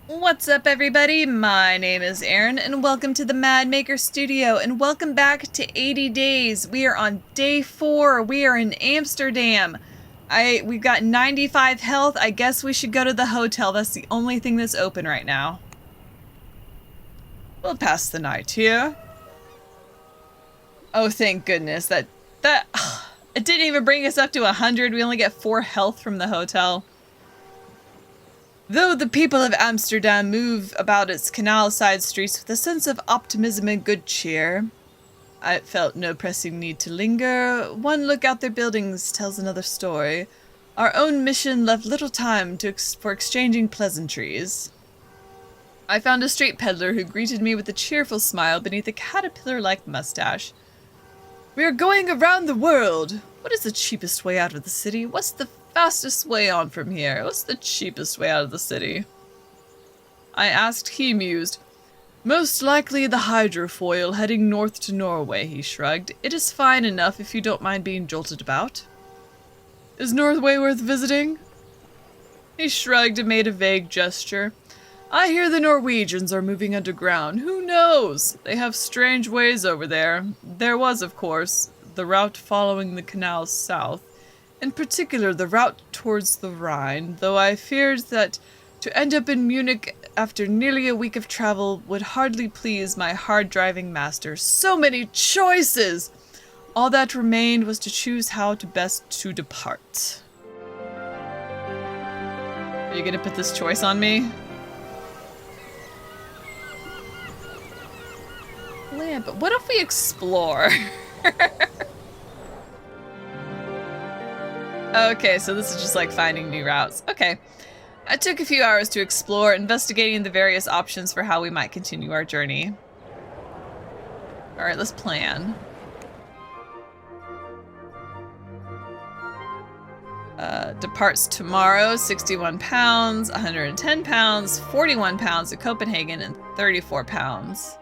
What's up, everybody? My name is Aaron, and welcome to the Mad Maker Studio, and welcome back to 80 Days. We are on day 4. We are in Amsterdam. We've got 95 health. I guess we should go to the hotel. That's the only thing that's open right now. We'll pass the night here. Oh, thank goodness. It didn't even bring us up to 100. We only get 4 health from the hotel. Though the people of Amsterdam move about its canal-side streets with a sense of optimism and good cheer, I felt no pressing need to linger. One look out their buildings tells another story. Our own mission left little time for exchanging pleasantries. I found a street peddler who greeted me with a cheerful smile beneath a caterpillar-like mustache. We are going around the world. What is the cheapest way out of the city? What's the fastest way on from here? What's the cheapest way out of the city? I asked. He mused. Most likely the hydrofoil heading north to Norway, he shrugged. It is fine enough if you don't mind being jolted about. Is Norway worth visiting? He shrugged and made a vague gesture. I hear the Norwegians are moving underground. Who knows? They have strange ways over there. There was, of course, the route following the canal south. In particular, the route towards the Rhine, though I feared that to end up in Munich after nearly a week of travel would hardly please my hard-driving master. So many choices! All that remained was to choose how to best to depart. Are you gonna put this choice on me? Lamp, what if we explore? Okay, so this is just like finding new routes. Okay. I took a few hours to explore, investigating the various options for how we might continue our journey. Alright, let's plan. Departs tomorrow, 61 pounds, 110 pounds, 41 pounds to Copenhagen, and 34 pounds.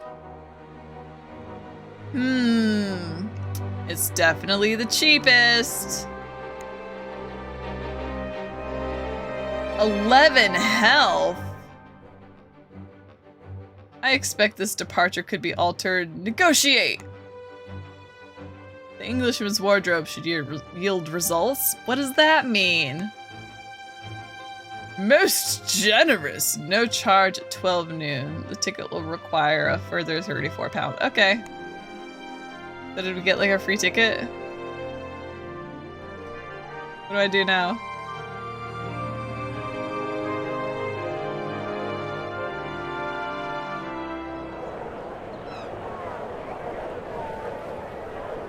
It's definitely the cheapest. 11 health? I expect this departure could be altered. Negotiate! The Englishman's wardrobe should yield results. What does that mean? Most generous! No charge at 12 noon. The ticket will require a further 34 pounds. Okay. So did we get like a free ticket? What do I do now?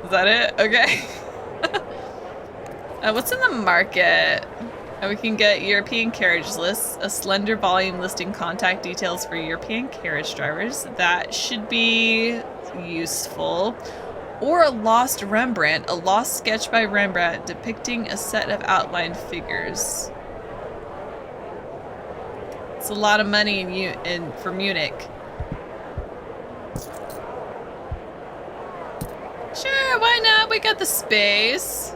Is that it? Okay. What's in the market? We can get European carriage lists, a slender volume listing contact details for European carriage drivers. That should be useful. Or a lost Rembrandt, a lost sketch by Rembrandt depicting a set of outlined figures. It's a lot of money for Munich. Sure, why not? We got the space.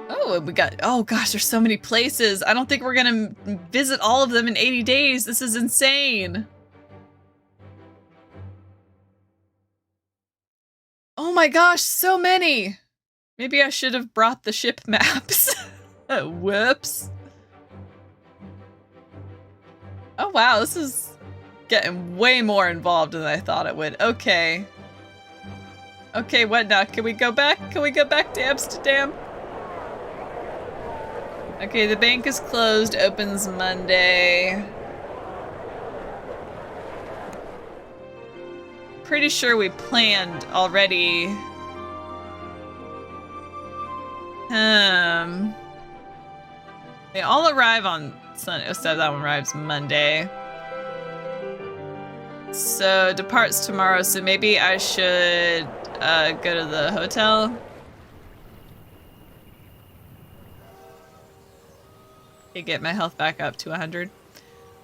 Oh, we got, oh gosh, there's so many places. I don't think we're gonna visit all of them in 80 days. This is insane. Oh my gosh, so many. Maybe I should have brought the ship maps. Whoops. Oh wow, this is getting way more involved than I thought it would. Okay. Okay, what now? Can we go back? Can we go back to Amsterdam? Okay, the bank is closed. Opens Monday. Pretty sure we planned already. They all arrive on Sunday. Oh, so that one arrives Monday. So departs tomorrow, so maybe I should go to the hotel. Okay, get my health back up to 100.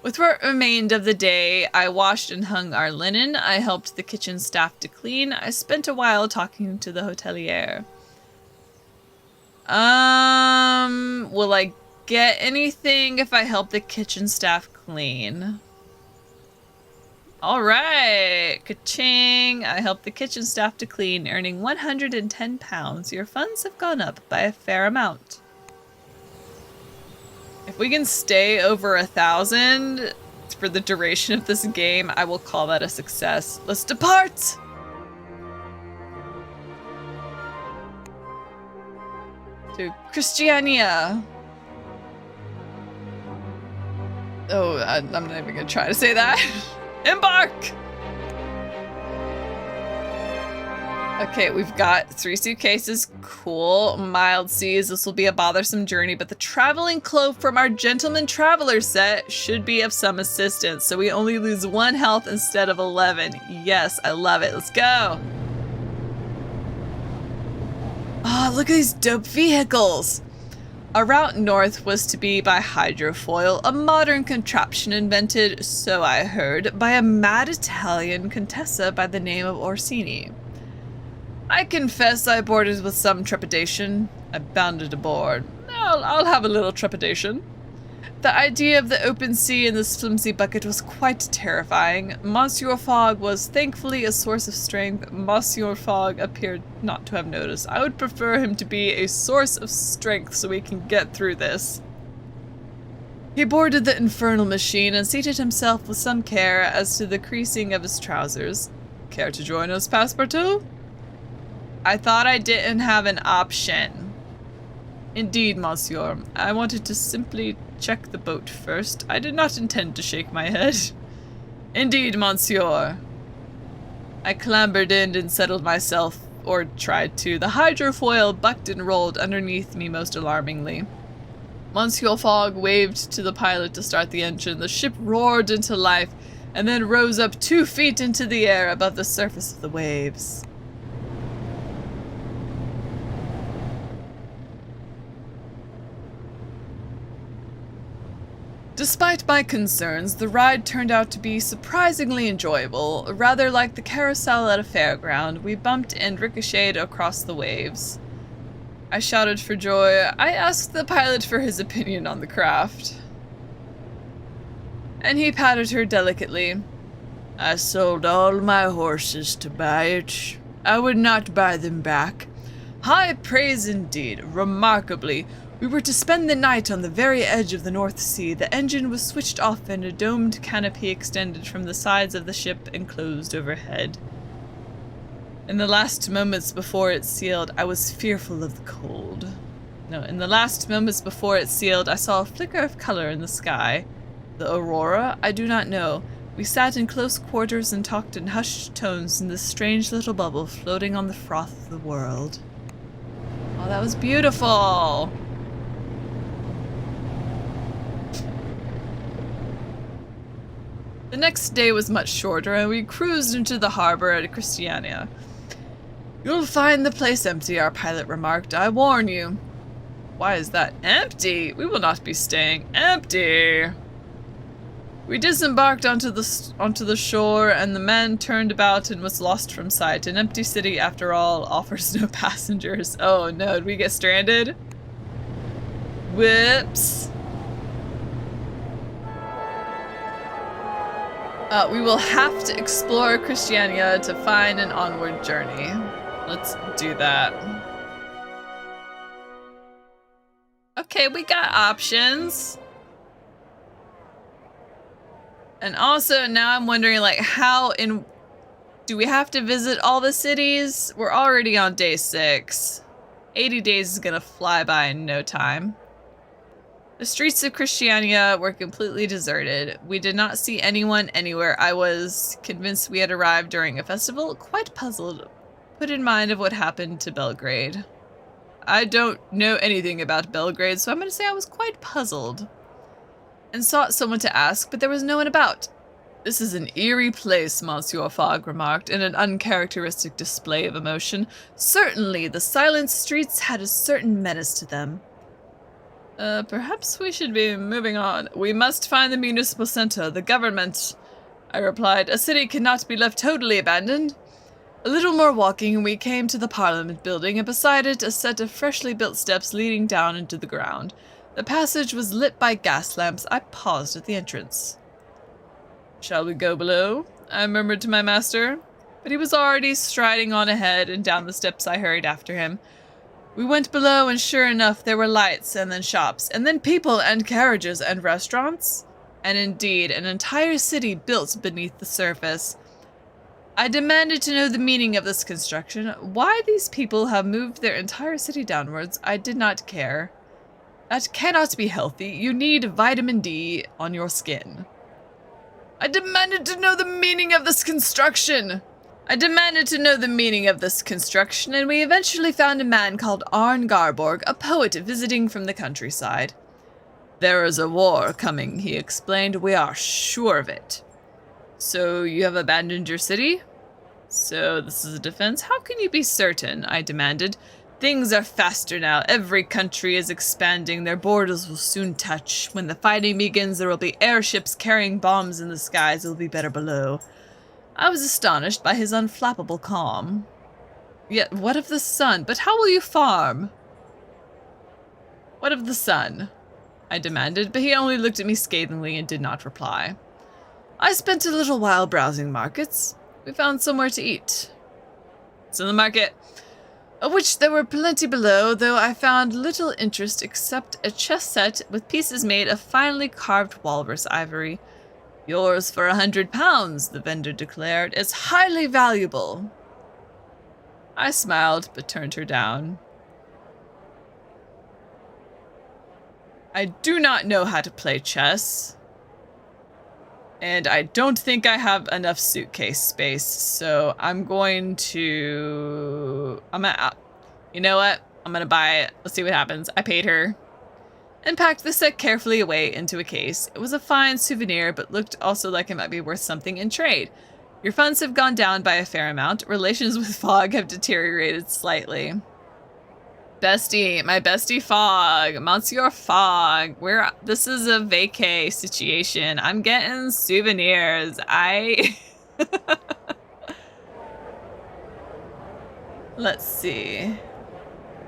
With what remained of the day, I washed and hung our linen. I helped the kitchen staff to clean. I spent a while talking to the hotelier. Will I get anything if I help the kitchen staff clean. All right, ka-ching. I helped the kitchen staff to clean, earning 110 pounds. Your funds have gone up by a fair amount. If we can stay over 1,000 for the duration of this game, I will call that a success. Let's depart! To Christiania. Oh, I'm not even gonna try to say that. Embark! Okay, we've got 3 suitcases. Cool. Mild seas. This will be a bothersome journey, but the traveling cloak from our Gentleman Traveler set should be of some assistance, so we only lose 1 health instead of 11. Yes, I love it. Let's go. Oh, look at these dope vehicles. Our route north was to be by hydrofoil, a modern contraption invented, so I heard, by a mad Italian contessa by the name of Orsini. I confess I boarded with some trepidation. I bounded aboard. I'll have a little trepidation. The idea of the open sea in this flimsy bucket was quite terrifying. Monsieur Fogg was thankfully a source of strength. Monsieur Fogg appeared not to have noticed. I would prefer him to be a source of strength so we can get through this. He boarded the infernal machine and seated himself with some care as to the creasing of his trousers. Care to join us, Passepartout? I thought I didn't have an option. Indeed, monsieur. I wanted to simply check the boat first. I did not intend to shake my head. Indeed, monsieur. I clambered in and settled myself, or tried to. The hydrofoil bucked and rolled underneath me most alarmingly. Monsieur Fogg waved to the pilot to start the engine. The ship roared into life, and then rose up 2 feet into the air above the surface of the waves. Despite my concerns, the ride turned out to be surprisingly enjoyable. Rather like the carousel at a fairground, we bumped and ricocheted across the waves. I shouted for joy. I asked the pilot for his opinion on the craft. And he patted her delicately. I sold all my horses to buy it. I would not buy them back. High praise indeed. Remarkably, we were to spend the night on the very edge of the North Sea. The engine was switched off and a domed canopy extended from the sides of the ship and closed overhead. In the last moments before it sealed, I was fearful of the cold. In the last moments before it sealed, I saw a flicker of color in the sky. The aurora? I do not know. We sat in close quarters and talked in hushed tones in this strange little bubble floating on the froth of the world. Oh, that was beautiful! The next day was much shorter, and we cruised into the harbor at Christiania. You'll find the place empty, our pilot remarked. I warn you. Why is that? Empty? We will not be staying. Empty! We disembarked onto the shore, and the man turned about and was lost from sight. An empty city, after all, offers no passengers. Oh no, did we get stranded? Whoops. We will have to explore Christiania to find an onward journey. Let's do that. Okay, we got options. And also, now I'm wondering, like, do we have to visit all the cities? We're already on day 6. 80 days is gonna fly by in no time. The streets of Christiania were completely deserted. We did not see anyone anywhere. I was convinced we had arrived during a festival, quite puzzled, put in mind of what happened to Belgrade. I don't know anything about Belgrade, so I'm going to say I was quite puzzled. And sought someone to ask, but there was no one about. This is an eerie place, Monsieur Fogg remarked, in an uncharacteristic display of emotion. Certainly, the silent streets had a certain menace to them. Perhaps we should be moving on. We must find the municipal center, the government, I replied. A city cannot be left totally abandoned. A little more walking and we came to the Parliament building, and beside it a set of freshly built steps leading down into the ground. The passage was lit by gas lamps. I paused at the entrance. "Shall we go below?" I murmured to my master, but he was already striding on ahead, and down the steps I hurried after him. We went below, and sure enough, there were lights, and then shops, and then people, and carriages, and restaurants, and indeed, an entire city built beneath the surface. I demanded to know the meaning of this construction. Why these people have moved their entire city downwards, I did not care. That cannot be healthy. You need vitamin D on your skin. I demanded to know the meaning of this construction. And we eventually found a man called Arn Garborg, a poet visiting from the countryside. "There is a war coming," he explained. "We are sure of it." "So you have abandoned your city?" "So this is a defense? How can you be certain?" I demanded. "Things are faster now. Every country is expanding. Their borders will soon touch. When the fighting begins, there will be airships carrying bombs in the skies. It will be better below." I was astonished by his unflappable calm. "Yet what of the sun? But how will you farm?" "What of the sun?" I demanded, but he only looked at me scathingly and did not reply. I spent a little while browsing markets. We found somewhere to eat. "It's in the market," of which there were plenty below, though I found little interest except a chess set with pieces made of finely carved walrus ivory. "Yours for 100 pounds, the vendor declared. "It's highly valuable." I smiled, but turned her down. I do not know how to play chess. And I don't think I have enough suitcase space, so I'm going to... You know what? I'm gonna buy it. Let's see what happens. I paid her. And packed the set carefully away into a case. It was a fine souvenir, but looked also like it might be worth something in trade. Your funds have gone down by a fair amount. Relations with Fogg have deteriorated slightly. Bestie, my bestie Fogg, Monsieur Fogg. This is a vacay situation. I'm getting souvenirs. Let's see.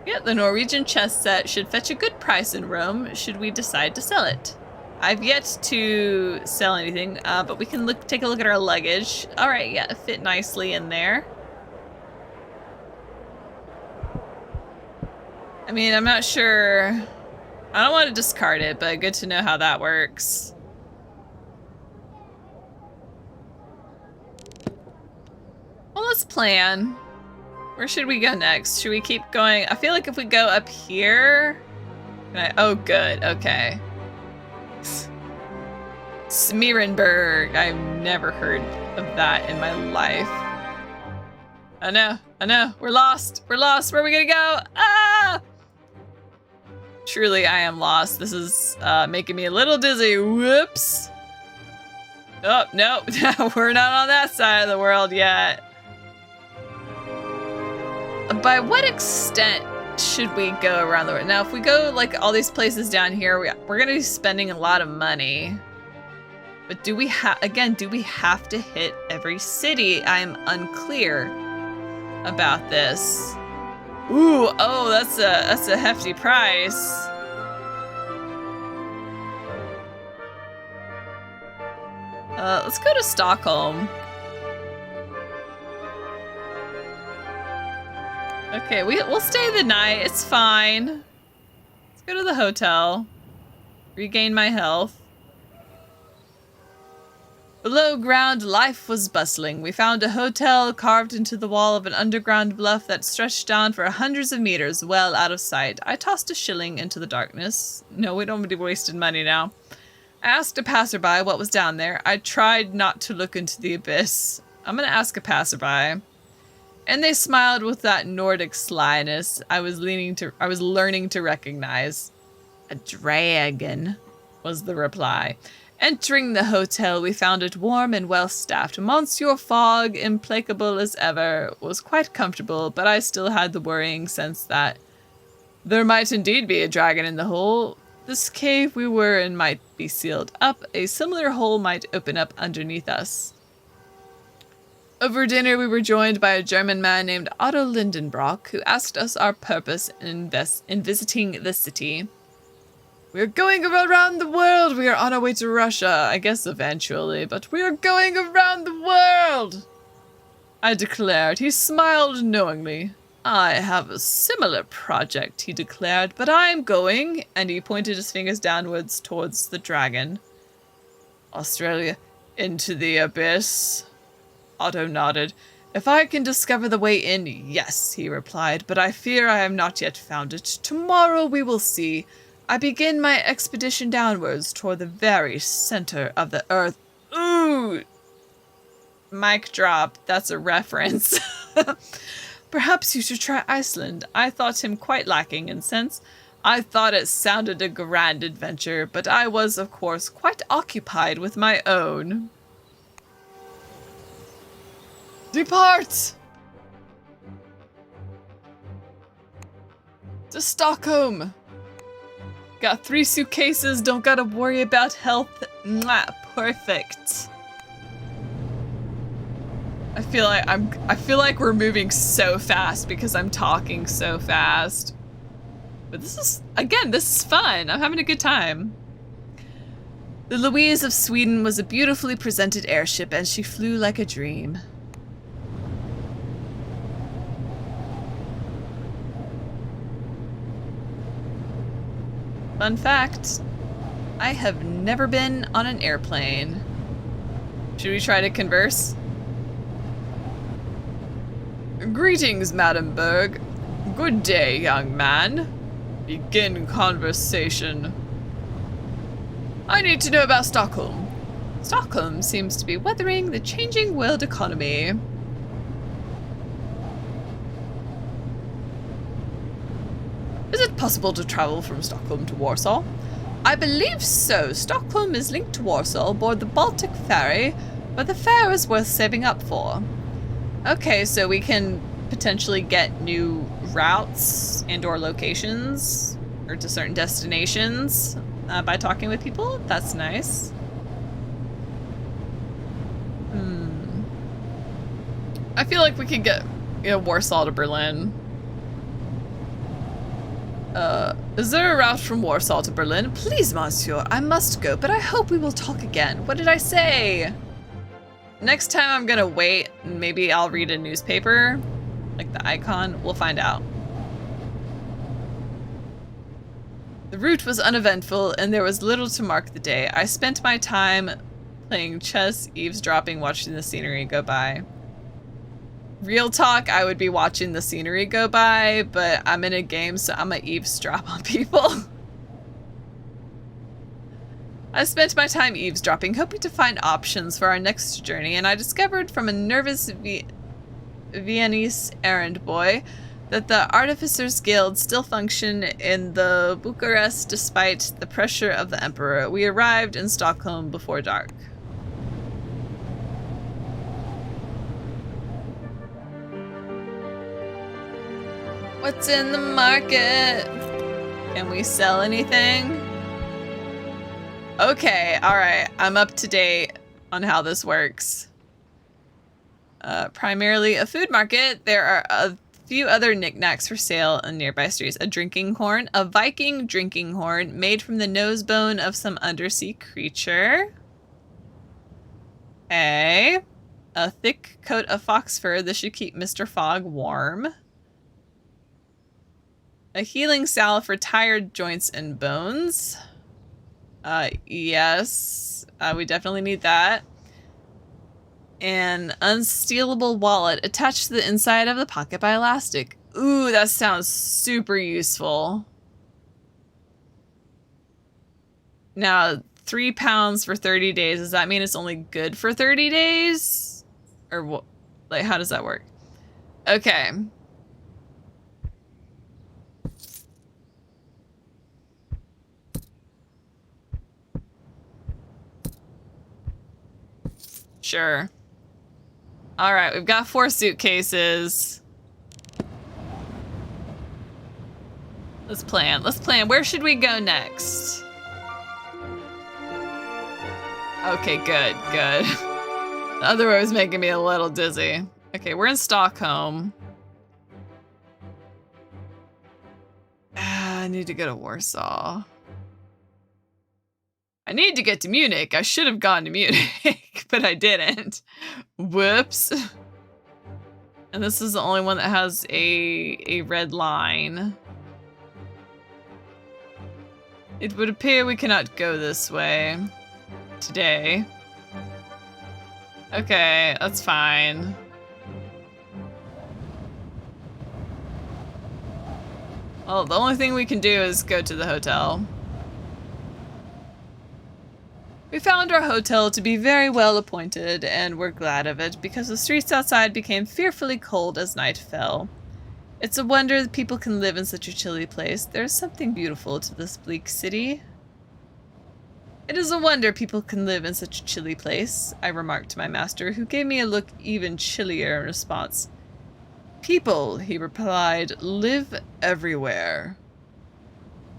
Yeah, the Norwegian chess set should fetch a good price in Rome, should we decide to sell it. I've yet to sell anything, but we can take a look at our luggage. All right, yeah, it fit nicely in there. I mean, I'm not sure. I don't want to discard it, but good to know how that works. Well, let's plan. Where should we go next? Should we keep going? I feel like if we go up here... Oh, good. Okay. Smeerenberg. I've never heard of that in my life. I know. We're lost. Where are we gonna go? Ah! Truly, I am lost. This is making me a little dizzy. Whoops. Oh, no. We're not on that side of the world yet. By what extent should we go around the world? Now, if we go like all these places down here, we're going to be spending a lot of money. But do we have to hit every city? I'm unclear about this. Ooh, oh, that's a hefty price. Let's go to Stockholm. Okay, we'll stay the night. It's fine. Let's go to the hotel. Regain my health. Below ground, life was bustling. We found a hotel carved into the wall of an underground bluff that stretched down for hundreds of meters, well out of sight. I tossed a shilling into the darkness. No, we don't want to be wasting money now. I asked a passerby what was down there. I tried not to look into the abyss. I'm gonna ask a passerby. And they smiled with that Nordic slyness I was learning to recognize. "A dragon," was the reply. Entering the hotel, we found it warm and well-staffed. Monsieur Fogg, implacable as ever, was quite comfortable, but I still had the worrying sense that there might indeed be a dragon in the hole. This cave we were in might be sealed up. A similar hole might open up underneath us. Over dinner, we were joined by a German man named Otto Lindenbrock, who asked us our purpose in visiting the city. We're going around the world. We are on our way to Russia. I guess eventually, but we are going around the world, I declared. He smiled knowingly. I have a similar project, he declared, but I'm going, and he pointed his fingers downwards towards the dragon. Australia, into the abyss. Otto nodded. If I can discover the way in, yes, he replied, but I fear I have not yet found it. Tomorrow we will see. I begin my expedition downwards toward the very center of the earth. Ooh! Mic drop. That's a reference. Perhaps you should try Iceland. I thought him quite lacking in sense. I thought it sounded a grand adventure, but I was, of course, quite occupied with my own. Depart! To Stockholm! Got 3 suitcases, don't gotta worry about health. Mwah, perfect. I feel like we're moving so fast because I'm talking so fast. But this is fun. I'm having a good time. The Louise of Sweden was a beautifully presented airship, and she flew like a dream. Fun fact, I have never been on an airplane. Should we try to converse? Greetings, Madam Berg. Good day, young man. Begin conversation. I need to know about Stockholm. Stockholm seems to be weathering the changing world economy. Is it possible to travel from Stockholm to Warsaw? I believe so. Stockholm is linked to Warsaw aboard the Baltic ferry, but the fare is worth saving up for. Okay, so we can potentially get new routes and/or locations, or to certain destinations, by talking with people. That's nice. I feel like we could get, Warsaw to Berlin. Is there a route from Warsaw to Berlin? Please, monsieur, I must go, but I hope we will talk again. What did I say? Next time I'm gonna wait, and maybe I'll read a newspaper, like the icon. We'll find out. The route was uneventful, and there was little to mark the day. I spent my time playing chess, eavesdropping, watching the scenery go by. Real talk, I would be watching the scenery go by, but I'm in a game, so I'm gonna eavesdrop on people. I spent my time eavesdropping, hoping to find options for our next journey, and I discovered from a nervous Viennese errand boy that the Artificers Guild still function in the Bucharest despite the pressure of the Emperor. We arrived in Stockholm before dark. What's in the market? Can we sell anything? Okay, alright. I'm up to date on how this works. Primarily a food market. There are a few other knickknacks for sale in nearby streets. A drinking horn. A Viking drinking horn made from the nose bone of some undersea creature. A thick coat of fox fur. This should keep Mr. Fogg warm. A healing salve for tired joints and bones. Yes. We definitely need that. An unstealable wallet attached to the inside of the pocket by elastic. Ooh, that sounds super useful. Now, £3 for 30 days. Does that mean it's only good for 30 days? Or what? Like, how does that work? Okay. Sure. Alright, we've got 4 suitcases. Let's plan. Let's plan. Where should we go next? Okay, good, good. The other way was making me a little dizzy. Okay, we're in Stockholm. I need to go to Warsaw. need to get to Munich. I should have gone to Munich, but I didn't. Whoops. And this is the only one that has a red line. It would appear we cannot go this way today. Okay, that's fine. Well, the only thing we can do is go to the hotel. We found our hotel to be very well appointed, and we're glad of it, because the streets outside became fearfully cold as night fell. It's a wonder that people can live in such a chilly place. There is something beautiful to this bleak city. It is a wonder people can live in such a chilly place, I remarked to my master, who gave me a look even chillier in response. People, he replied, live everywhere.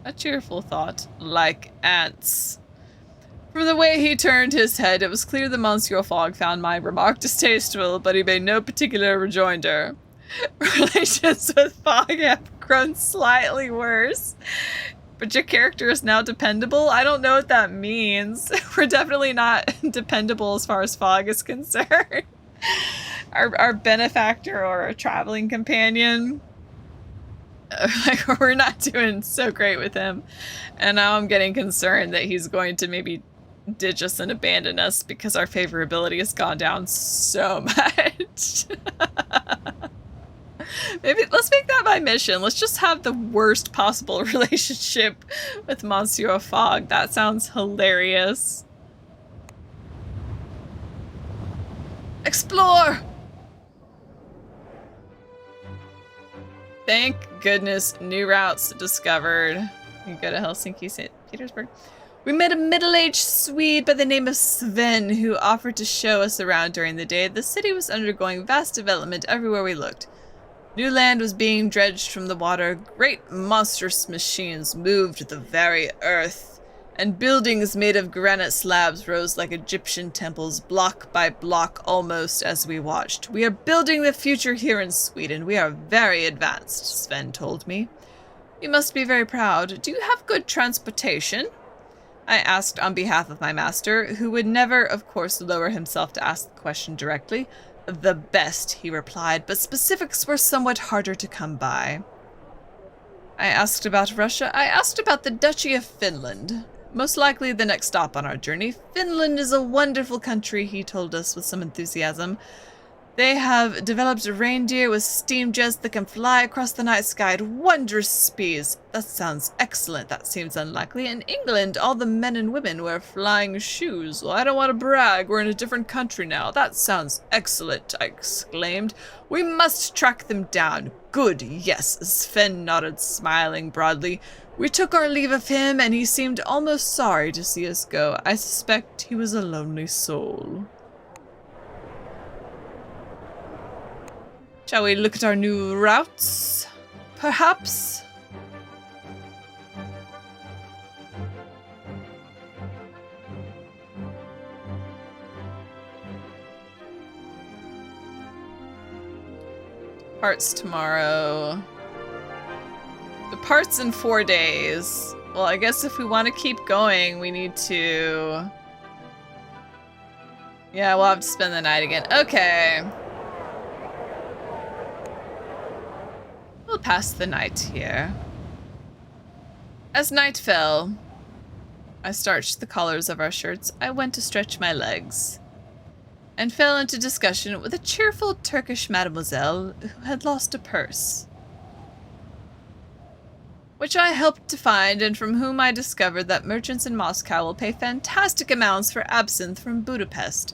A cheerful thought, like ants. From the way he turned his head, it was clear that Monsieur Fogg found my remark distasteful, but he made no particular rejoinder. Relations with Fogg have grown slightly worse. But your character is now dependable? I don't know what that means. We're definitely not dependable as far as Fogg is concerned. Our benefactor or a traveling companion. Like, we're not doing so great with him. And now I'm getting concerned that he's going to maybe ditch us and abandon us because our favorability has gone down so much. Maybe let's make that my mission. Let's just have the worst possible relationship with Monsieur Fogg. That sounds hilarious. Explore! Thank goodness, new routes discovered. You go to Helsinki, St. Petersburg. We met a middle-aged Swede by the name of Sven who offered to show us around during the day. The city was undergoing vast development everywhere we looked. New land was being dredged from the water. Great monstrous machines moved the very earth, and buildings made of granite slabs rose like Egyptian temples, block by block almost as we watched. We are building the future here in Sweden. We are very advanced, Sven told me. You must be very proud. Do you have good transportation? I asked on behalf of my master, who would never, of course, lower himself to ask the question directly. The best, he replied, but specifics were somewhat harder to come by. I asked about Russia. I asked about the Duchy of Finland. Most likely the next stop on our journey. Finland is a wonderful country, he told us with some enthusiasm. They have developed reindeer with steam jets that can fly across the night sky at wondrous speeds. That sounds excellent. That seems unlikely. In England, all the men and women wear flying shoes. Well, I don't want to brag. We're in a different country now. That sounds excellent, I exclaimed. We must track them down. Good, yes, Sven nodded, smiling broadly. We took our leave of him, and he seemed almost sorry to see us go. I suspect he was a lonely soul. Shall we look at our new routes? Perhaps? Parts tomorrow. The parts in 4 days. Well, I guess if we want to keep going, we need to... Yeah, we'll have to spend the night again. Okay. We'll pass the night here. As night fell, I starched the collars of our shirts. I went to stretch my legs and fell into discussion with a cheerful Turkish mademoiselle who had lost a purse, which I helped to find, and from whom I discovered that merchants in Moscow will pay fantastic amounts for absinthe from Budapest.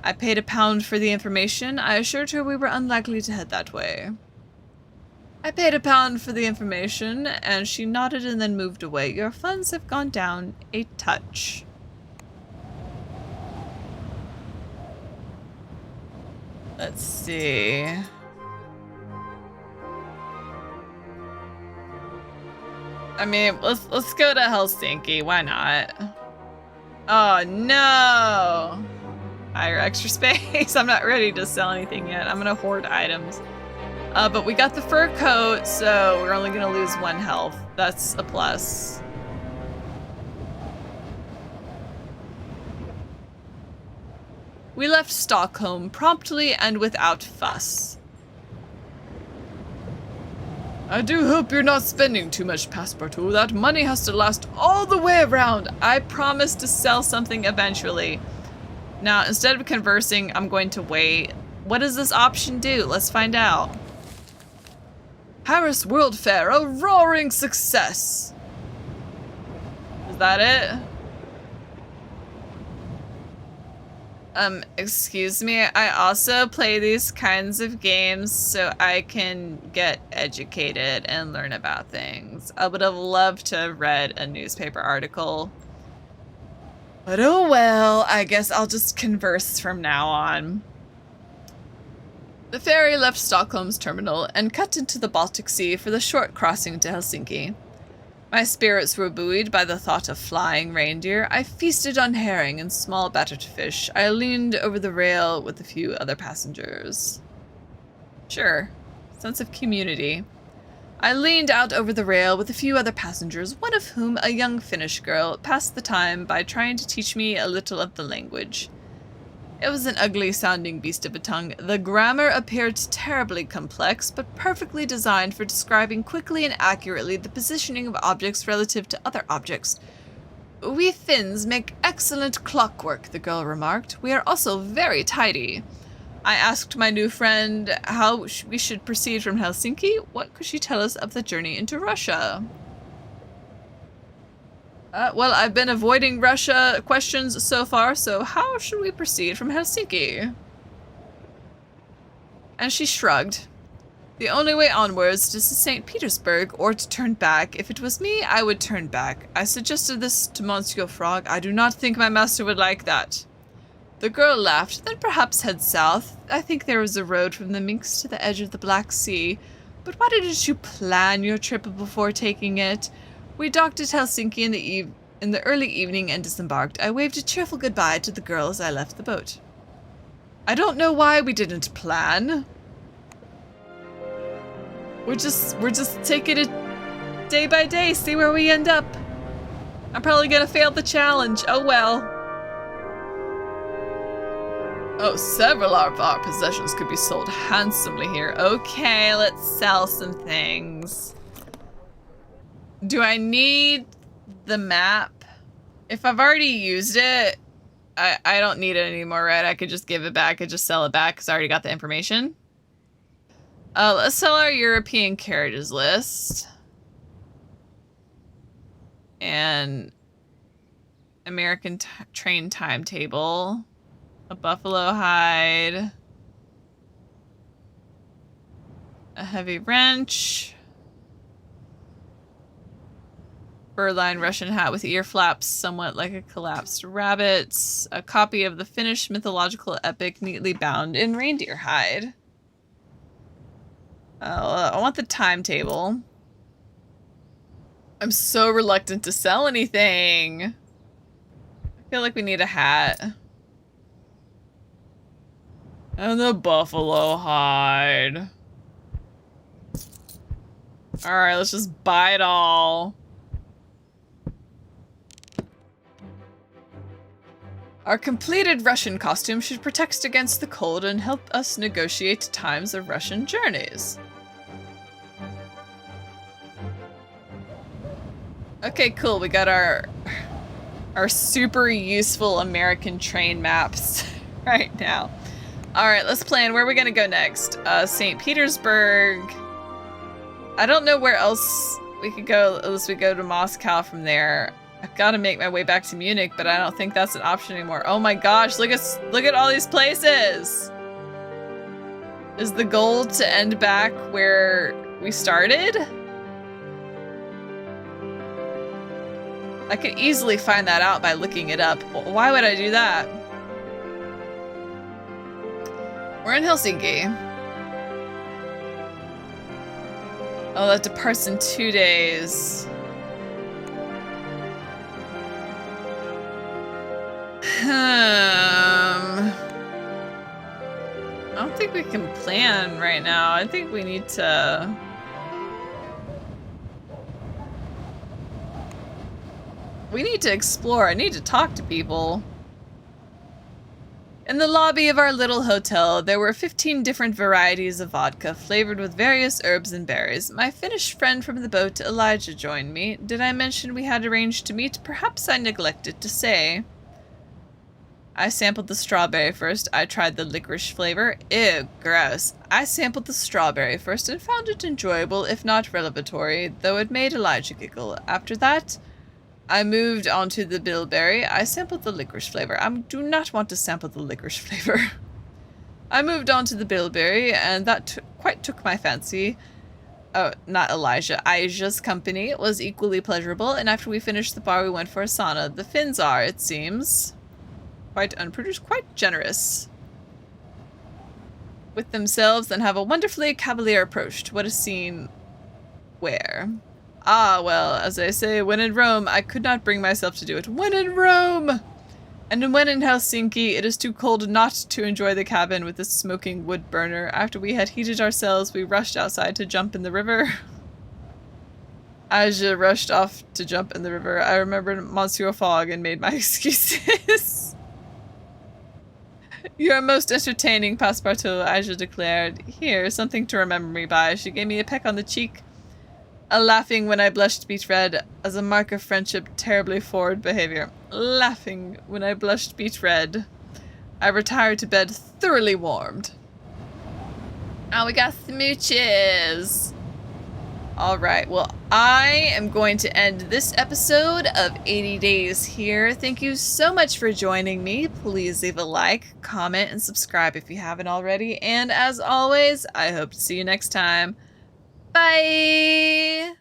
I paid £1 for the information. I assured her we were unlikely to head that way. I paid £1 for the information, and she nodded and then moved away. Your funds have gone down a touch. Let's see. I mean, let's go to Helsinki. Why not? Oh no! Hire extra space. I'm not ready to sell anything yet. I'm gonna hoard items. But we got the fur coat, so we're only gonna lose 1 health. That's a plus. We left Stockholm promptly and without fuss. I do hope you're not spending too much, Passepartout. That money has to last all the way around. I promise to sell something eventually. Now, instead of conversing, I'm going to wait. What does this option do? Let's find out. Paris World Fair, a roaring success. Is that it? Excuse me, I also play these kinds of games so I can get educated and learn about things. I would have loved to have read a newspaper article. But oh well, I guess I'll just converse from now on. The ferry left Stockholm's terminal and cut into the Baltic Sea for the short crossing to Helsinki. My spirits were buoyed by the thought of flying reindeer. I feasted on herring and small battered fish. I leaned over the rail with a few other passengers. Sure. Sense of community. I leaned out over the rail with a few other passengers, one of whom, a young Finnish girl, passed the time by trying to teach me a little of the language. It was an ugly-sounding beast of a tongue. The grammar appeared terribly complex, but perfectly designed for describing quickly and accurately the positioning of objects relative to other objects. We Finns make excellent clockwork, the girl remarked. We are also very tidy. I asked my new friend how we should proceed from Helsinki. What could she tell us of the journey into Russia? Well, I've been avoiding Russia questions so far, so how should we proceed from Helsinki? And she shrugged. The only way onwards is to St. Petersburg, or to turn back. If it was me, I would turn back. I suggested this to Monsieur Frog. I do not think my master would like that. The girl laughed. Then perhaps head south. I think there is a road from the Minks to the edge of the Black Sea. But why didn't you plan your trip before taking it? We docked at Helsinki in the early evening and disembarked. I waved a cheerful goodbye to the girl as I left the boat. I don't know why we didn't plan. We're just taking it day by day, see where we end up. I'm probably gonna fail the challenge. Oh well. Oh, several of our possessions could be sold handsomely here. Okay, let's sell some things. Do I need the map? If I've already used it, I don't need it anymore, right? I could just give it back and just sell it back because I already got the information. Let's sell our European carriages list. And American train timetable. A buffalo hide. A heavy wrench. Fur-lined Russian hat with ear flaps somewhat like a collapsed rabbit. A copy of the Finnish mythological epic neatly bound in reindeer hide. I want the timetable. I'm so reluctant to sell anything. I feel like we need a hat. And the buffalo hide. Alright, let's just buy it all. Our completed Russian costume should protect against the cold and help us negotiate times of Russian journeys. Okay, cool. We got our super useful American train maps right now. All right, let's plan. Where are we gonna go next? St. Petersburg. I don't know where else we could go unless we go to Moscow from there. I've got to make my way back to Munich, but I don't think that's an option anymore. Oh my gosh, look at all these places. Is the goal to end back where we started? I could easily find that out by looking it up. Why would I do that? We're in Helsinki. Oh, that departs in 2 days. I don't think we can plan right now. I think we need to... We need to explore. I need to talk to people. In the lobby of our little hotel, there were 15 different varieties of vodka, flavored with various herbs and berries. My Finnish friend from the boat, Elijah, joined me. Did I mention we had arranged to meet? Perhaps I neglected to say. I sampled the strawberry first. I tried the licorice flavor. Ew, gross. I sampled the strawberry first and found it enjoyable, if not revelatory, though it made Elijah giggle. After that, I moved on to the bilberry. I sampled the licorice flavor. I do not want to sample the licorice flavor. I moved on to the bilberry, and that quite took my fancy. Oh, not Elijah. Aja's company was equally pleasurable, and after we finished the bar, we went for a sauna. The Finns are, it seems, quite unpretentious, quite generous with themselves, and have a wonderfully cavalier approach to what is seen where. Ah, well, as I say, when in Rome, I could not bring myself to do it. When in Rome! And when in Helsinki, it is too cold not to enjoy the cabin with the smoking wood burner. After we had heated ourselves, we rushed outside to jump in the river. Aja rushed off to jump in the river. I remembered Monsieur Fogg and made my excuses. You are most entertaining, Passepartout, Aja declared. Here, something to remember me by. She gave me a peck on the cheek. A laughing when I blushed beet red, as a mark of friendship, terribly forward behavior. Laughing when I blushed beet red. I retired to bed thoroughly warmed. Oh, we got smooches! Alright, well, I am going to end this episode of 80 Days here. Thank you so much for joining me. Please leave a like, comment, and subscribe if you haven't already. And as always, I hope to see you next time. Bye!